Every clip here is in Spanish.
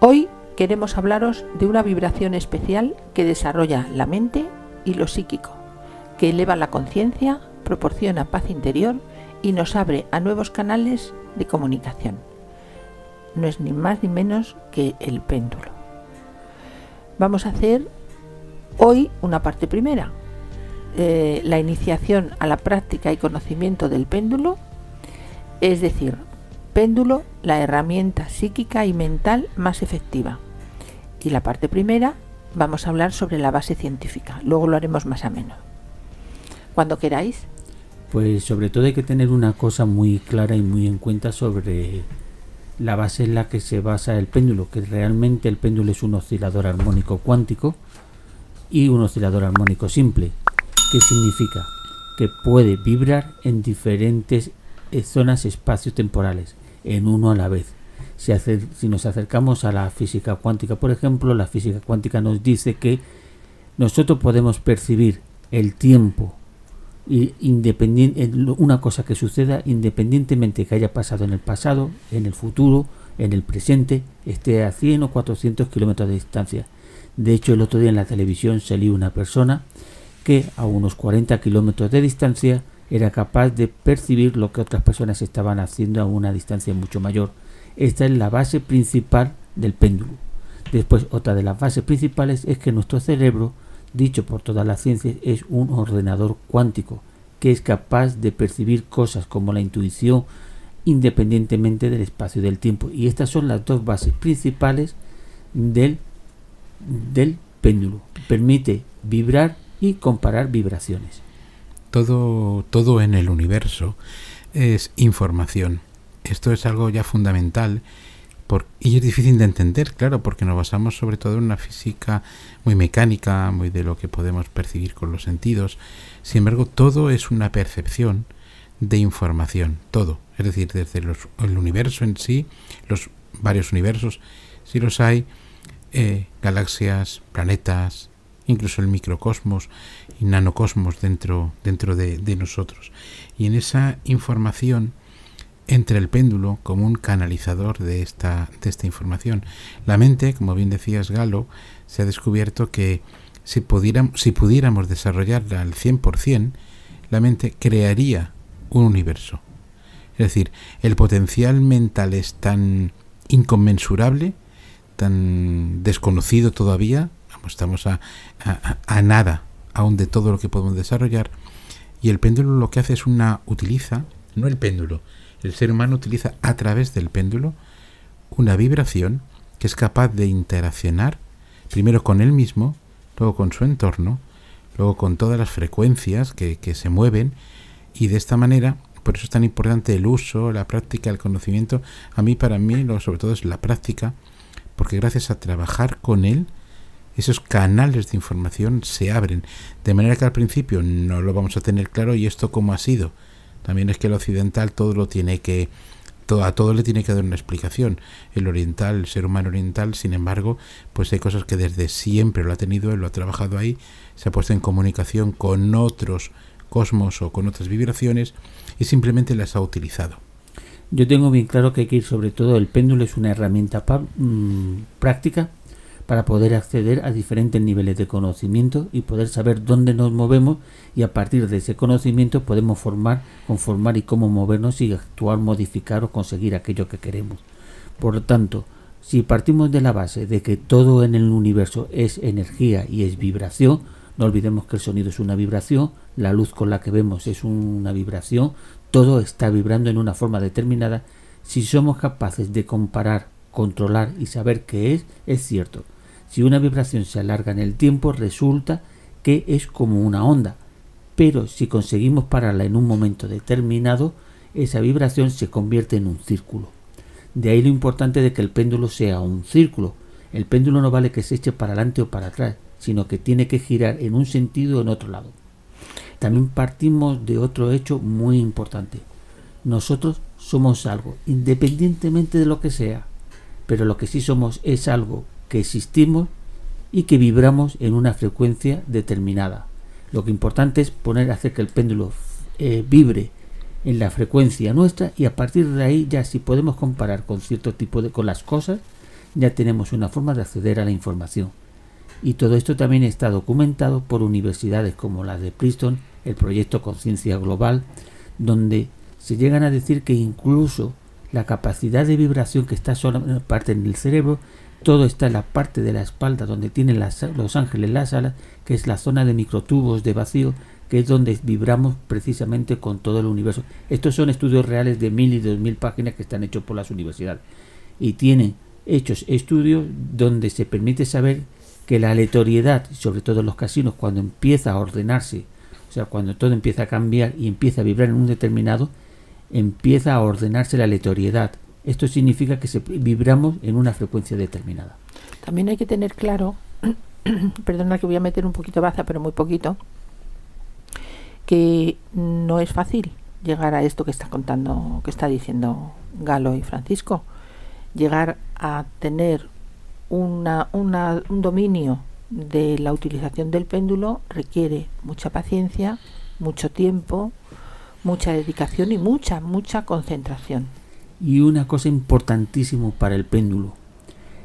Hoy queremos hablaros de una vibración especial que desarrolla la mente y lo psíquico, que eleva la conciencia, proporciona paz interior y nos abre a nuevos canales de comunicación. No es ni más ni menos que el péndulo. Vamos a hacer hoy una parte primera, la iniciación a la práctica y conocimiento del péndulo, es decir, péndulo, la herramienta psíquica y mental más efectiva. Y la parte primera vamos a hablar sobre la base científica, luego lo haremos más ameno. Cuando queráis. Pues sobre todo hay que tener una cosa muy clara y muy en cuenta sobre la base en la que se basa el péndulo, que realmente el péndulo es un oscilador armónico cuántico y un oscilador armónico simple. ¿Qué significa? Que puede vibrar en diferentes zonas espaciotemporales, en uno a la vez. Si nos acercamos a la física cuántica, por ejemplo, la física cuántica nos dice que nosotros podemos percibir el tiempo y una cosa que suceda independientemente que haya pasado en el pasado, en el futuro, en el presente, esté a 100 o 400 kilómetros de distancia. De hecho, el otro día en la televisión salió una persona que a unos 40 kilómetros de distancia era capaz de percibir lo que otras personas estaban haciendo a una distancia mucho mayor. Esta es la base principal del péndulo. Después, otra de las bases principales es que nuestro cerebro, dicho por todas las ciencias, es un ordenador cuántico que es capaz de percibir cosas como la intuición independientemente del espacio y del tiempo. Y estas son las dos bases principales del péndulo. Permite vibrar y comparar vibraciones. Todo en el universo es información. Esto es algo ya fundamental y es difícil de entender, claro, porque nos basamos sobre todo en una física muy mecánica, muy de lo que podemos percibir con los sentidos. Sin embargo, todo es una percepción de información, todo. Es decir, desde el universo en sí, los varios universos, si los hay, galaxias, planetas, incluso el microcosmos y nanocosmos dentro de nosotros. Y en esa información entra el péndulo como un canalizador de esta información. La mente, como bien decías, Galo, se ha descubierto que si pudiéramos desarrollarla al 100%, la mente crearía un universo. Es decir, el potencial mental es tan inconmensurable, tan desconocido todavía, estamos a nada aún de todo lo que podemos desarrollar, y el péndulo lo que hace es el ser humano utiliza a través del péndulo una vibración que es capaz de interaccionar primero con él mismo, luego con su entorno, luego con todas las frecuencias que se mueven, y de esta manera, por eso es tan importante el uso, la práctica, el conocimiento. Para mí, sobre todo es la práctica, porque gracias a trabajar con él, esos canales de información se abren, de manera que al principio no lo vamos a tener claro. ¿Y esto cómo ha sido? También es que el occidental a todo le tiene que dar una explicación. El oriental, el ser humano oriental, sin embargo, pues hay cosas que desde siempre lo ha tenido, él lo ha trabajado ahí, se ha puesto en comunicación con otros cosmos o con otras vibraciones y simplemente las ha utilizado. Yo tengo bien claro que hay que ir, sobre todo, el péndulo es una herramienta práctica para poder acceder a diferentes niveles de conocimiento y poder saber dónde nos movemos, y a partir de ese conocimiento podemos conformar y cómo movernos y actuar, modificar o conseguir aquello que queremos. Por lo tanto, si partimos de la base de que todo en el universo es energía y es vibración, no olvidemos que el sonido es una vibración, la luz con la que vemos es una vibración, todo está vibrando en una forma determinada. Si somos capaces de comparar, controlar y saber qué es cierto. Si una vibración se alarga en el tiempo, resulta que es como una onda, pero si conseguimos pararla en un momento determinado, esa vibración se convierte en un círculo. De ahí lo importante de que el péndulo sea un círculo. El péndulo no vale que se eche para adelante o para atrás, sino que tiene que girar en un sentido o en otro lado. También partimos de otro hecho muy importante. Nosotros somos algo, independientemente de lo que sea, pero lo que sí somos es algo que existimos y que vibramos en una frecuencia determinada. Lo que importante es hacer que el péndulo vibre en la frecuencia nuestra, y a partir de ahí ya si podemos comparar con cierto tipo con las cosas, ya tenemos una forma de acceder a la información. Y todo esto también está documentado por universidades como la de Princeton, el proyecto Conciencia Global, donde se llegan a decir que incluso la capacidad de vibración que está solamente parte en el cerebro, todo está en la parte de la espalda donde tienen los ángeles las alas, que es la zona de microtubos de vacío, que es donde vibramos precisamente con todo el universo. Estos son estudios reales de 1000 y 2000 páginas que están hechos por las universidades. Y tienen hechos estudios donde se permite saber que la aleatoriedad, sobre todo en los casinos, cuando empieza a ordenarse, o sea, cuando todo empieza a cambiar y empieza a vibrar en un determinado, empieza a ordenarse la aleatoriedad. Esto significa que vibramos en una frecuencia determinada. También hay que tener claro, perdona que voy a meter un poquito baza, pero muy poquito, que no es fácil llegar a esto que está contando, que está diciendo Galo y Francisco. Llegar a tener un dominio de la utilización del péndulo requiere mucha paciencia, mucho tiempo, mucha dedicación y mucha concentración. Y una cosa importantísima para el péndulo.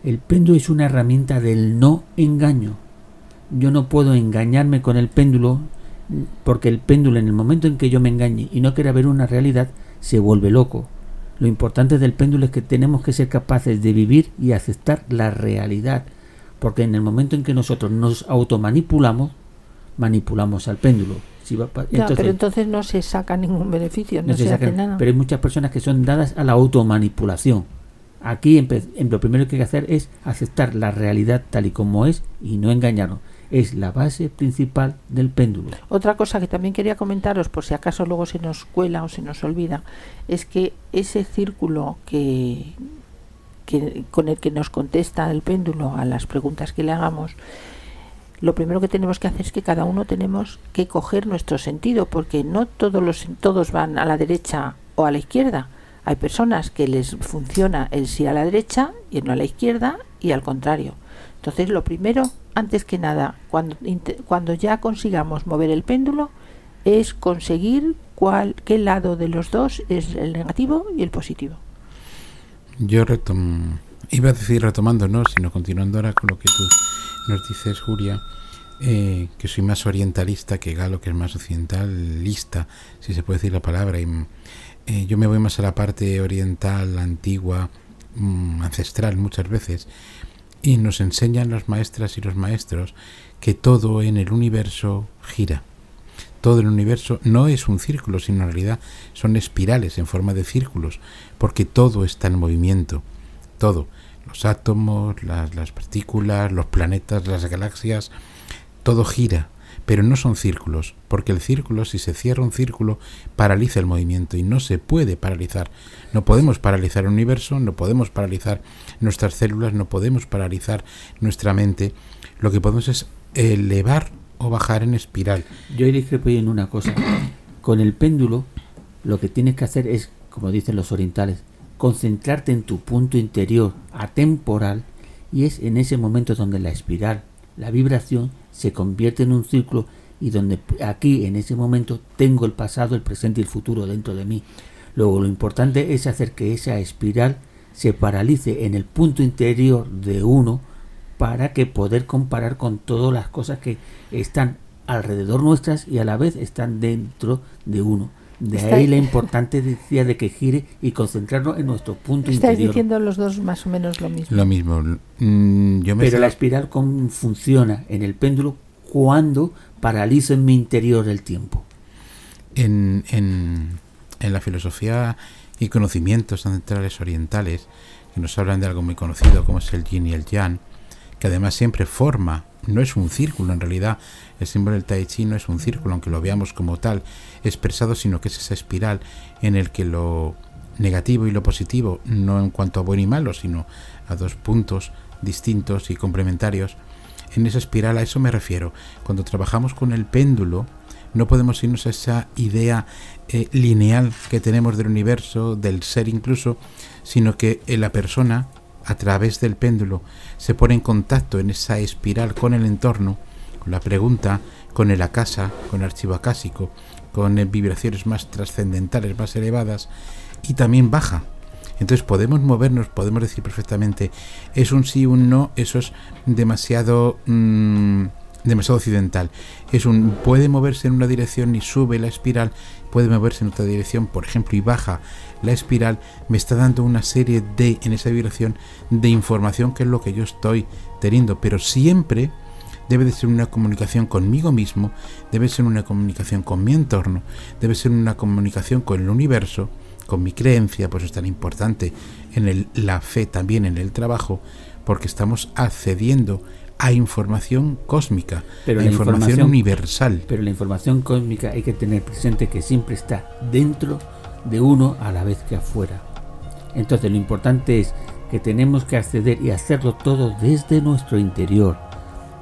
El péndulo es una herramienta del no engaño. Yo no puedo engañarme con el péndulo, porque el péndulo, en el momento en que yo me engañe y no quiera ver una realidad, se vuelve loco. Lo importante del péndulo es que tenemos que ser capaces de vivir y aceptar la realidad, porque en el momento en que nosotros nos automanipulamos, manipulamos al péndulo. Pero entonces no se saca ningún beneficio, no se hace nada. Pero hay muchas personas que son dadas a la automanipulación. Aquí lo primero que hay que hacer es aceptar la realidad tal y como es y no engañarnos. Es la base principal del péndulo. Otra cosa que también quería comentaros, por si acaso luego se nos cuela o se nos olvida, es que ese círculo con el que nos contesta el péndulo a las preguntas que le hagamos, lo primero que tenemos que hacer es que cada uno tenemos que coger nuestro sentido, porque no todos van a la derecha o a la izquierda. Hay personas que les funciona el sí a la derecha y el no a la izquierda, y al contrario. Entonces, lo primero, antes que nada, cuando ya consigamos mover el péndulo, es conseguir qué lado de los dos es el negativo y el positivo. Yo iba a decir retomando, no, sino continuando ahora con lo que tú nos dices, Julia, que soy más orientalista que Galo, que es más occidentalista, si se puede decir la palabra, y yo me voy más a la parte oriental, antigua, ancestral muchas veces, y nos enseñan las maestras y los maestros que todo en el universo gira. Todo el universo no es un círculo, sino en realidad son espirales en forma de círculos, porque todo está en movimiento, todo, los átomos, las partículas, los planetas, las galaxias, todo gira, pero no son círculos, porque el círculo, si se cierra un círculo, paraliza el movimiento y no se puede paralizar. No podemos paralizar el universo, no podemos paralizar nuestras células, no podemos paralizar nuestra mente. Lo que podemos es elevar o bajar en espiral. Yo discrepo en una cosa. Con el péndulo, lo que tienes que hacer es, como dicen los orientales, concentrarte en tu punto interior atemporal, y es en ese momento donde la espiral, la vibración, se convierte en un círculo, y donde aquí en ese momento tengo el pasado, el presente y el futuro dentro de mí. Luego lo importante es hacer que esa espiral se paralice en el punto interior de uno, para que poder comparar con todas las cosas que están alrededor nuestras y a la vez están dentro de uno. De ahí la importancia de que gire y concentrarnos en nuestro punto interior. Estáis diciendo los dos más o menos lo mismo. Lo mismo. Pero la espiral funciona en el péndulo cuando paralizo en mi interior el tiempo. En la filosofía y conocimientos ancestrales orientales, que nos hablan de algo muy conocido como es el yin y el yang, que además siempre forma, no es un círculo en realidad, el símbolo del Tai Chi no es un círculo, aunque lo veamos como tal expresado, sino que es esa espiral en el que lo negativo y lo positivo, no en cuanto a bueno y malo, sino a dos puntos distintos y complementarios. En esa espiral, a eso me refiero. Cuando trabajamos con el péndulo, no podemos irnos a esa idea lineal que tenemos del universo, del ser incluso, sino que la persona, a través del péndulo, se pone en contacto en esa espiral con el entorno, con la pregunta, con el akasha, con el archivo acásico, con vibraciones más trascendentales, más elevadas, y también baja. Entonces podemos movernos, podemos decir perfectamente, es un sí, un no, eso es demasiado occidental. Puede moverse en una dirección y sube la espiral, puede moverse en otra dirección, por ejemplo, y baja la espiral. Me está dando una serie en esa vibración de información, que es lo que yo estoy teniendo, pero siempre debe de ser una comunicación conmigo mismo, debe ser una comunicación con mi entorno, debe ser una comunicación con el universo, con mi creencia. Por eso es tan importante la fe también en el trabajo, porque estamos accediendo a información cósmica, pero a información universal. Pero la información cósmica hay que tener presente que siempre está dentro de uno a la vez que afuera. Entonces lo importante es que tenemos que acceder y hacerlo todo desde nuestro interior,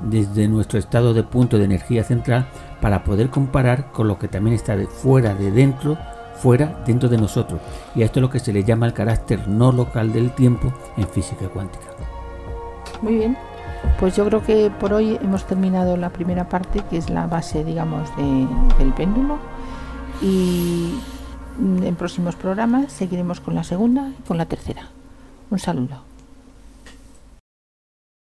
desde nuestro estado de punto de energía central, para poder comparar con lo que también está fuera de nosotros. Y a esto es lo que se le llama el carácter no local del tiempo en física cuántica. Muy bien, pues yo creo que por hoy hemos terminado la primera parte, que es la base, digamos, del péndulo, y en próximos programas seguiremos con la segunda y con la tercera. Un saludo.